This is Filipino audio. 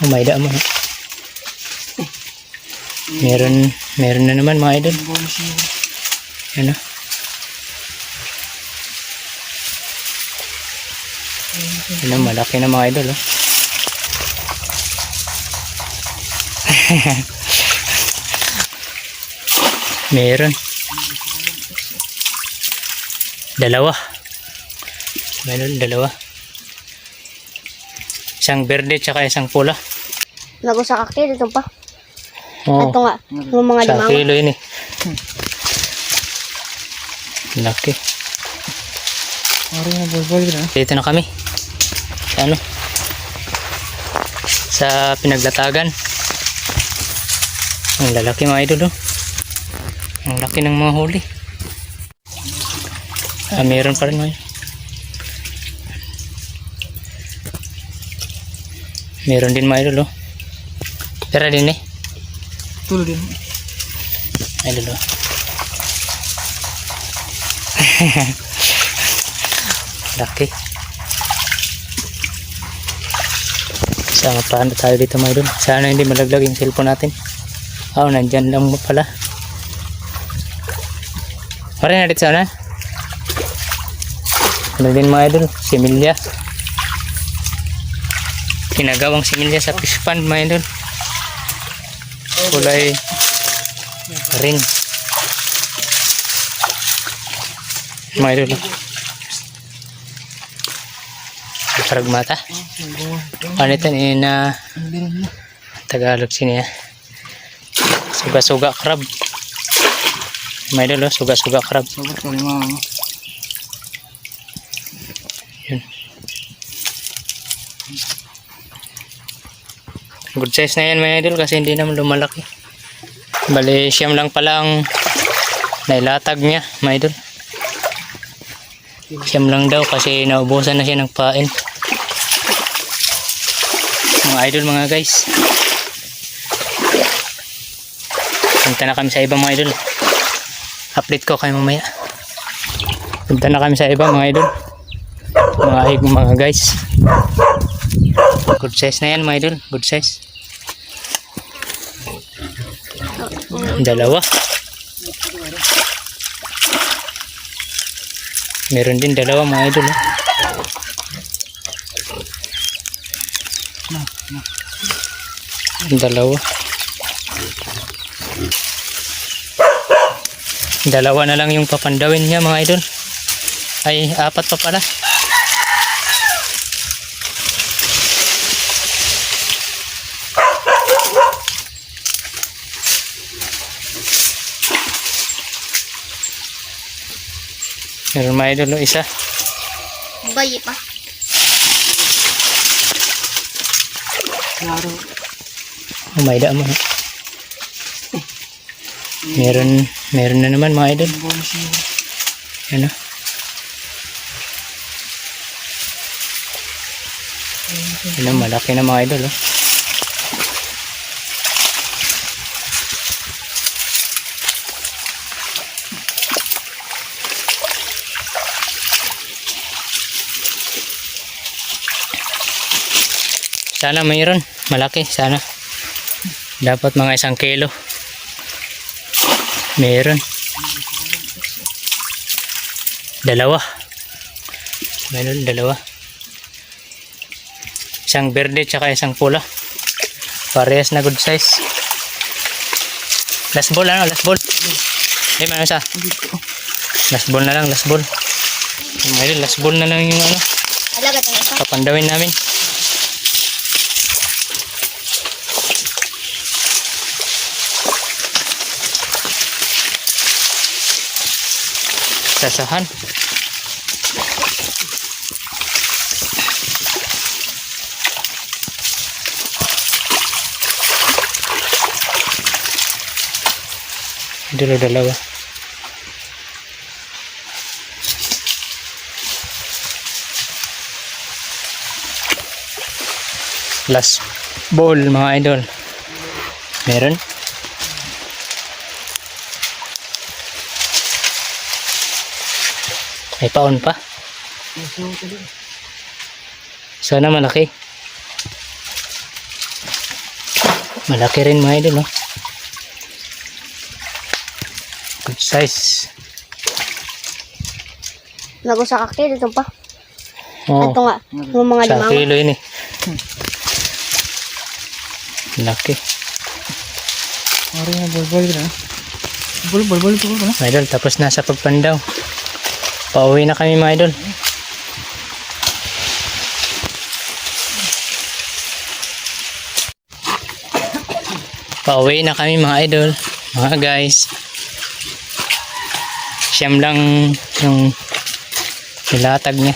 Umayda mo. Meron na naman mga idol. Ano? Ano, malaki na mga idol, oh. Meron. Dalawa. Isang berde tsaka isang pula. Lago sa kakil, ito pa. Oo. Ito nga, yung mga Sa limang. kilo yun eh. Laki. Dito na kami. Sa ano? Sa pinaglatagan. Ang lalaki mga idol, oh. Ang laki ng mga huli. Meron pa rin mga idol. Meron din mga idol, oh. Tira din eh. Tulo din. Idol, oh. Laki. Sama pa tayo dito mga idol. Sana hindi malaglag yung cellphone natin. Nandyan lang pala. Pare na dito sana. Ano din mga idol, similya. Ginagawang similya sa fish pond mga idol. Kulay ring. Mga idol. Parag mata. Panitan na Tagalog siniya. Suga-suga crab. May idol, suga-suga crab. Yun. Good size na yan mga idol kasi hindi naman lumalaki. Bali siyam lang pala ang nailatag niya mga idol. Siyam lang daw kasi naubusan na siya ng pain. Mga idol, mga guys. Punta na kami sa iba mga idol. Update ko kayo mamaya. Punta na kami sa iba mga idol. Mga guys. Good size na yan mga idol. Good size. Dalawa. Meron din dalawa mga idol. Dalawa na lang yung papandawin niya mga idol. Ay, apat pa pala. Meron mga idol, isa. Bayi pa. Klaro. Umayda mo. Meron na naman mga idol. Ano? Ano, malaki na mga idol, oh. Sana mayroon, malaki, sana. Dapat mga 1 kilo. Meron. Dalawa. Meron, dalawa. Isang berde tsaka isang pula. Parehas na good size. Last ball, ano? Last ball. Ay, ano sa? Last ball na lang, last ball. Mayroon, last ball na lang yung ano. Alaga tayo isa. Papandawin namin. Sasahan. Dalawa. Last ball mga idol. Meron. May paon pa. Sana malaki. Malaki rin mga idol, oh. Good size. Lago sa kakil, ito pa. Oh, Ito nga, yung mga sa limang. kilo yun eh. Laki. Ari na bol-bol na. Bol-bol ito ko na. Mga idol, tapos na sa pagpandaw. Pauwi na kami mga idol. Pauwi na kami mga idol. Mga guys. Siyam lang yung nilatag niya.